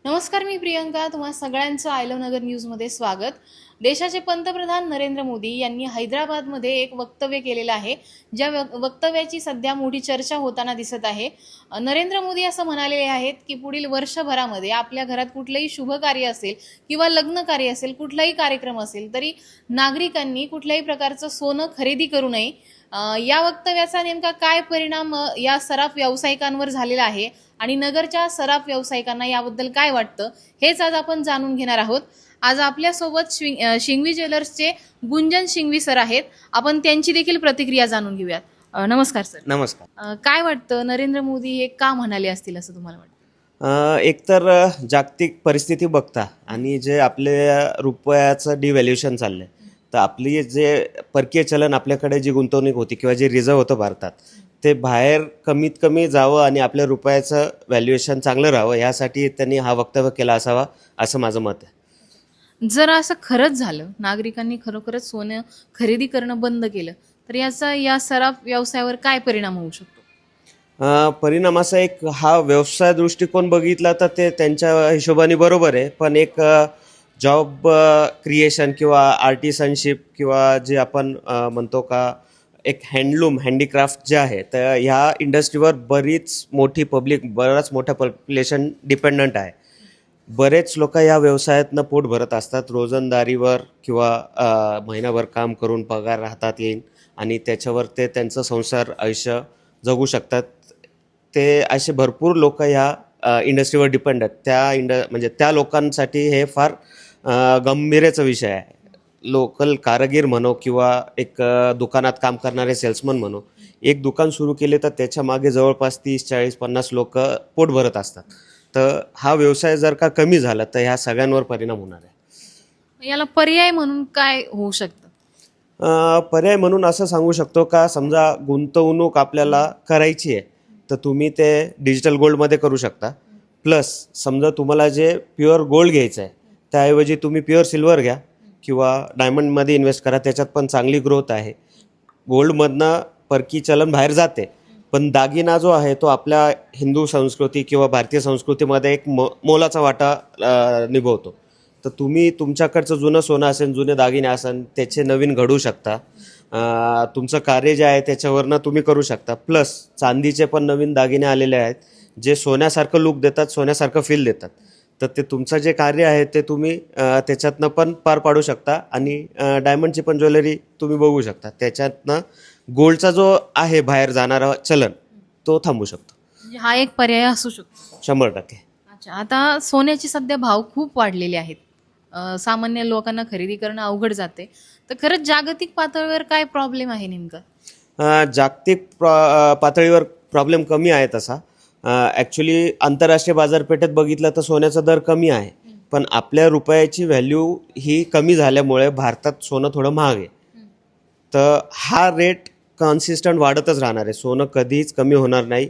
नमस्कार, मी प्रियंका. तुम्हा सगळ्यांचं आय लव्ह नगर न्यूजमध्ये स्वागत. देशाचे पंतप्रधान नरेंद्र मोदी यांनी हैदराबादमध्ये एक वक्तव्य केलेलं आहे, ज्या वक्तव्याची सध्या मोठी चर्चा होताना दिसत आहे. नरेंद्र मोदी असं म्हणालेले आहेत की पुढील वर्षभरामध्ये आपल्या घरात कुठलंही शुभ कार्य असेल किंवा लग्न कार्य असेल, कुठलाही कार्यक्रम असेल, तरी नागरिकांनी कुठल्याही प्रकारचं सोनं खरेदी करू नये. या वक्तव्याचा नेमका काय परिणाम या सराफ व्यावसायिकांवर झालेला आहे आणि नगरच्या सराफ व्यावसायिकांना याबद्दल काय वाटतं, हेच आज आपण जाणून घेणार आहोत. आज आपल्यासोबत शिंगवी ज्वेलर्सचे गुंजन शिंगवी सर आहेत. आपण त्यांची देखील प्रतिक्रिया जाणून घेऊयात. नमस्कार सर. नमस्कार. काय वाटतं, नरेंद्र मोदी हे का म्हणाले असतील असं तुम्हाला वाटतं? एकतर जागतिक परिस्थिती बघता आणि जे आपल्या रुपयाचं डिव्हॅल्युएशन चाललंय, तर आपली जे परकीय चलन आपल्याकडे जी गुंतवणूक होती किंवा जे रिझर्व्ह होतं भारतात, ते बाहेर कमीत कमी जावं आणि आपल्या रुपयाचं व्हॅल्युएशन चांगलं राहावं, यासाठी त्यांनी हा वक्तव्य केला असावा असं माझं मत आहे. जर असं खरंच झालं, नागरिकांनी खरोखरच सोनं खरेदी करणं बंद केलं, तर याचा या सराफ व्यवसायावर काय परिणाम होऊ शकतो? परिणाम असा, एक हा व्यवसाय दृष्टिकोन बघितला तर ते त्यांच्या हिशोबाने बरोबर आहे, पण एक जॉब क्रिएशन किंवा आर्टिसनशिप किंवा जे आपण म्हणतो का एक हँडीक्राफ्ट जे आहे, तर ह्या इंडस्ट्रीवर बराच मोठा पॉप्युलेशन डिपेंडंट आहे. बरेच लोक या व्यवसायातनं पोट भरत असतात, रोजंदारीवर किंवा महिनाभर काम करून पगार हातात येईल आणि त्याच्यावर ते त्यांचं संसार आयुष्य जगू शकतात. ते असे भरपूर लोक ह्या इंडस्ट्रीवर डिपेंड आहेत. म्हणजे त्या लोकांसाठी हे फार गंभीरचा विषय आहे. लोकल कारागीर म्हणो किंवा एक दुकानात काम करणारे सेल्समन म्हणो, एक दुकान सुरू केले तर त्याच्या मागे जवळपास 30-40-50 लोक पोट भरत असतात. तर हा व्यवसाय जर का कमी झाला तर ह्या सगळ्यांवर परिणाम होणार आहे. याला पर्याय म्हणून काय होऊ शकतं? पर्याय म्हणून असं सांगू शकतो का, समजा गुंतवणूक आपल्याला करायची आहे तर तुम्ही ते डिजिटल गोल्डमध्ये करू शकता. प्लस समजा तुम्हाला जे प्युअर गोल्ड घ्यायचं आहे त्याऐवजी तुम्ही प्युअर सिल्वर घ्या किंवा डायमंडमध्ये इन्व्हेस्ट करा, त्याच्यात पण चांगली ग्रोथ आहे. गोल्डमधनं परकी चलन बाहेर जाते, पण दागिना जो आहे तो आपल्या हिंदू संस्कृती किंवा भारतीय संस्कृतीमध्ये एक मोलाचा वाटा निभवतो. तर तुम्ही तुमच्याकडचं जुनं सोनं असेल, जुने दागिने असेल, त्याचे नवीन घडवू शकता. तुमचं कार्य जे आहे त्याच्यावरनं तुम्ही करू शकता. प्लस चांदीचे पण नवीन दागिने आलेले आहेत, जे सोन्यासारखं लुक देतात, सोन्यासारखं फील देतात. तर ते तुमचं जे कार्य आहे ते तुम्ही त्याच्यातनं पण पार पाडू शकता आणि डायमंडची पण ज्वेलरी तुम्ही बघू शकता. त्याच्यातनं गोल्डचा जो आहे बाहेर जाणारा चलन, तो थांबू शकतो. म्हणजे हा एक पर्याय असू शकतो. 100%. अच्छा, आता सोन्याचे सध्या भाव खूप वाढलेले आहेत. सामान्य लोकांना खरेदी करणं अवघड जाते. तर खरंच जागतिक पातळीवर काय प्रॉब्लेम आहे नेमका? जागतिक पातळीवर प्रॉब्लेम कमी आहे तसा. ॲक्च्युली आंतरराष्ट्रीय बाजारपेठेत बघितलं तर सोन्याचा दर कमी आहे, पण आपल्या रुपयाची व्हॅल्यू ही कमी झाल्यामुळे भारतात सोनं थोडं महाग आहे. तर हा रेट कन्सिस्टंट वाढतच राहणार आहे. सोनं कधीच कमी होणार नाही.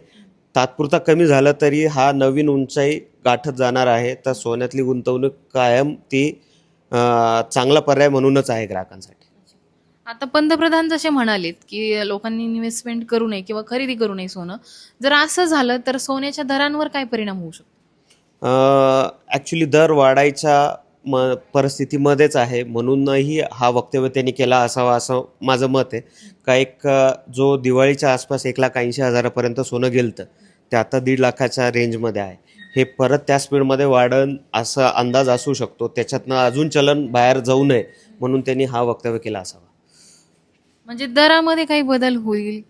तात्पुरता कमी झालं तरी हा नवीन उंचाई गाठत जाणार आहे. तर सोन्यातली गुंतवणूक कायम ती चांगला पर्याय म्हणूनच आहे ग्राहकांसाठी. आता पंतप्रधान जसे म्हणालेत की लोकांनी इन्व्हेस्टमेंट करू नये किंवा खरेदी करू नये सोनं, जर असं झालं तर सोन्याच्या दरांवर काय परिणाम होऊ शकतो? ॲक्च्युली दर वाढायच्या परिस्थितीमध्येच आहे, म्हणूनही हा वक्तव्य त्यांनी केला असावा असं माझं मत आहे. का एक जो दिवाळीच्या आसपास 1,80,000पर्यंत सोनं गेलं, ते आता 1.5 लाखाच्या रेंजमध्ये आहे. हे परत त्या स्पीडमध्ये वाढन असा अंदाज असू शकतो. त्याच्यातनं अजून चलन बाहेर जाऊ नये म्हणून त्यांनी हा वक्तव्य केला असावा. म्हणजे दरामध्ये काही बदल होईल?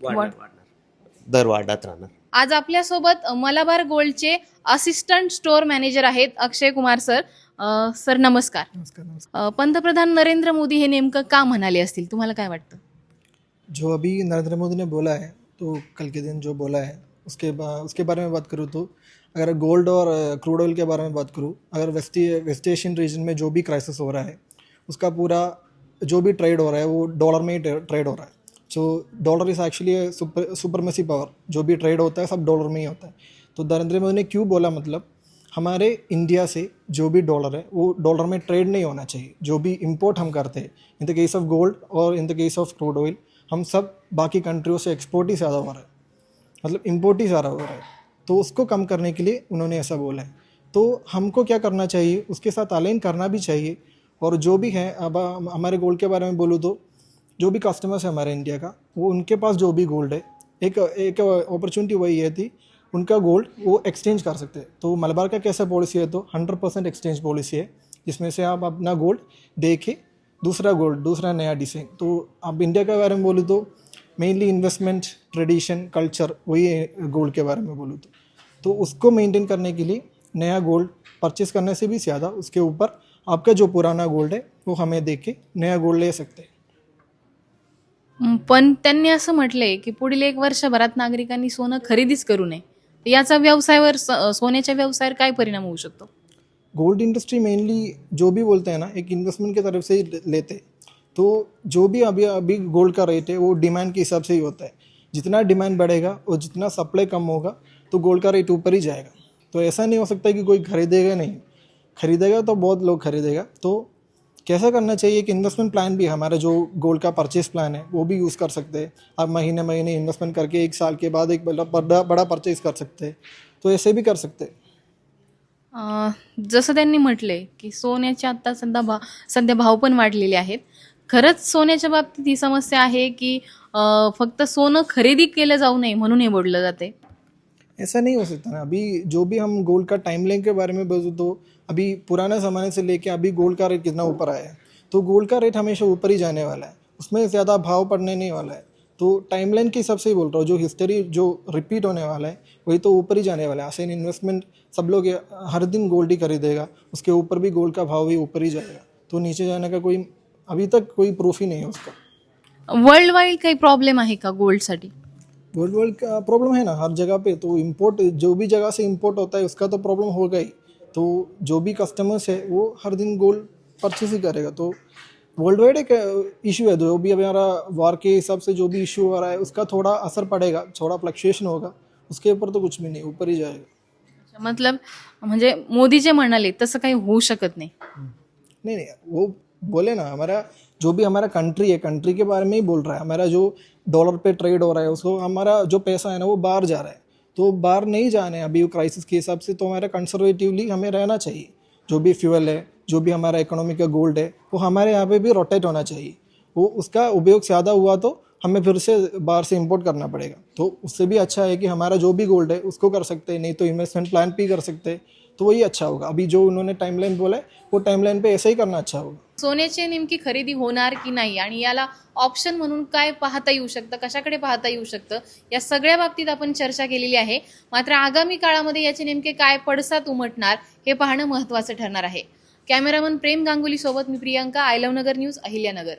दर वाढत राहणार. आज आपल्यासोबत मलाबार गोल्डचे असिस्टंट स्टोअर मॅनेजर आहेत अक्षय कुमार सर. सर नमस्कार. नमस्कार। पंतप्रधान नरेंद्र मोदी हे नेमकं का म्हणाले असतील, तुम्हाला काय वाटतं? जो अभी नरेंद्र मोदी ने बोला है, तो कल के दिन जो बोला है उसके बारे में बात करूँ तो अगर गोल्ड और क्रूड ऑयल के बारे में बात करूँ, अगर वेस्ट एशियन रीजन में जो भी क्राइसिस हो रहा है उसका पूरा जो भी ट्रेड हो रहा है वो डॉलर में ही ट्रेड हो रहा है. So dollar is actually supremacy power. जो भी ट्रेड होता है सब डॉलर में ही होता है. तो नरेंद्र मोदी ने क्यों बोला, मतलब हमारे इंडिया से जो भी डॉलर है वो डॉलर में ट्रेड नहीं होना चाहिए. जो भी इंपोर्ट हम करते हैं in the case of gold और in the case of crude oil, हम सब बाकी कंट्रियों से एक्सपोर्ट ही ज़्यादा हो रहा है, मतलब इंपोर्ट ही ज़्यादा हो रहा है. तो उसको कम करने के लिए उन्होंने ऐसा बोला है. तो हमको क्या करना चाहिए, उसके साथ अलाइन करना भी चाहिए। और जो भी है, अब हमारे गोल्ड के बारे में बोलूँ तो जो भी कस्टमर्स है हमारे इंडिया का, वो उनके पास जो भी गोल्ड है, एक एक अपॉर्चुनिटी वही है थी, उनका गोल्ड वो एक्सचेंज कर सकते हैं। तो मलबार का कैसा पॉलिसी है, तो 100% एक्सचेंज पॉलिसी है, जिसमें से आप अपना गोल्ड दे के दूसरा गोल्ड, दूसरा नया डिज़ाइन। तो अब इंडिया के बारे में बोलूँ तो मेनली इन्वेस्टमेंट, ट्रेडिशन, कल्चर, वही है गोल्ड के बारे में बोलूँ तो उसको मेंटेन करने के लिए नया गोल्ड परचेस करने से भी ज़्यादा उसके ऊपर आपका जो पुराना गोल्ड है वो हमें दे के नया गोल्ड ले सकते हैं। पण त्यांनी असं म्हटलंय की पुढील 1 वर्षभरात नागरिकांनी सोनं खरेदीच करू नये. याचा व्यवसायावर सोन्याच्या व्यवसायावर काय परिणाम होऊ शकतो? गोल्ड इंडस्ट्री मेनली जो भी बोलते हैं ना, एक इन्वेस्टमेंट की तरफ से ही लेते हैं। तो जो भी अभी अभी गोल्ड का रेट है वो डिमांड के हिसाब से ही होता है। जितना डिमांड बढ़ेगा और जितना सप्लाई कम होगा तो गोल्ड का रेट ऊपर ही जाएगा। तो ऐसा नहीं हो सकता कि कोई खरीदेगा नहीं, खरीदेगा तो बहुत लोग खरीदेगा। तो कैसा करना चाहिए कि इन्वेस्टमेंट प्लान भी, हमारा जो गोल्ड का परचेस प्लान है वो भी यूज़ कर सकते हैं। आप महीने महीने इन्वेस्टमेंट करके 1 साल के बाद एक बड़ा परचेज कर सकते हैं। तो ऐसे भी कर सकते हैं। जसं त्यांनी म्हटलंय की सोन्याचे आता सध्या भाव पण वाढलेले आहेत. खरंच सोन्याच्या बाबतीत ही समस्या आहे की फक्त सोनं खरेदी केलं जाऊ नये म्हणून हे बोललं जाते? ऐसा नहीं हो सकता ना। अभी जो भी हम गोल्ड का टाइमलाइन के बारे में बोलूँ तो अभी पुराने ज़माने से लेके अभी गोल्ड का रेट कितना ऊपर आया है, तो गोल्ड का रेट हमेशा ऊपर ही जाने वाला है, उसमें ज़्यादा भाव पड़ने नहीं वाला है। तो टाइमलाइन के हिसाब से ही बोल रहा हूँ, जो हिस्ट्री जो रिपीट होने वाला है वही तो ऊपर ही जाने वाला है। ऐसे इन्वेस्टमेंट सब लोग हर दिन गोल्ड ही खरीदेगा, उसके ऊपर भी गोल्ड का भाव भी ऊपर ही जाएगा। तो नीचे जाने का कोई अभी तक कोई प्रूफ ही नहीं है उसका। वर्ल्ड वाईड काही प्रॉब्लेम आहे का गोल्डसाठी? वर्ल्ड का प्रॉब्लम है ना हर जगह पे। तो इम्पोर्ट जो भी जगह से इम्पोर्ट होता है उसका तो प्रॉब्लम होगा ही। तो जो भी कस्टमर्स है वो हर दिन गोल्ड परचेज ही करेगा। तो वर्ल्ड वाइड एक इशू है, जो भी अभी हमारा वार के हिसाब से जो भी इशू हो रहा है उसका थोड़ा असर पड़ेगा, थोड़ा फ्लक्चुएशन होगा, उसके ऊपर तो कुछ भी नहीं, ऊपर ही जाएगा। मतलब म्हणजे मोदी जे म्हणाले तसं काही होऊ शकत नाही. नहीं नहीं, वो बोले ना, हमारा जो भी हमारा कंट्री है, कंट्री के बारे में ही बोल रहा है। हमारा जो डॉलर पे ट्रेड हो रहा है उसको, हमारा जो पैसा है ना वो बाहर जा रहा है। तो बाहर नहीं जाने अभी क्राइसिस के हिसाब से, तो हमारा कंजर्वेटिवली हमें रहना चाहिए। जो भी फ्यूल है, जो भी हमारा इकोनॉमी का गोल्ड है, वो हमारे यहाँ पे भी रोटेट होना चाहिए। वो उसका उपयोग ज़्यादा हुआ तो हमें फिर से बाहर से इंपोर्ट करना पड़ेगा। तो उससे भी अच्छा है कि हमारा जो भी गोल्ड है उसको कर सकते हैं, नहीं तो इन्वेस्टमेंट प्लान भी कर सकते हैं। तो वही अच्छा होगा। अभी जो उन्होंने टाइमलाइन बोला है वो टाइमलाइन पे ऐसा ही करना अच्छा होगा। सोन्याची नेमकी खरेदी होणार की नाही आणि याला ऑप्शन म्हणून काय पाहता येऊ शकतं, कशाकडे पाहता येऊ शकतं, या सगळ्या बाबतीत आपण चर्चा केलेली आहे. मात्र आगामी काळामध्ये याचे नेमके काय पडसाद उमटणार हे पाहणं महत्त्वाचं ठरणार आहे. कॅमेरामन प्रेम गांगुली सोबत मी Priyanka, I love Nagar news, Ahilyanagar.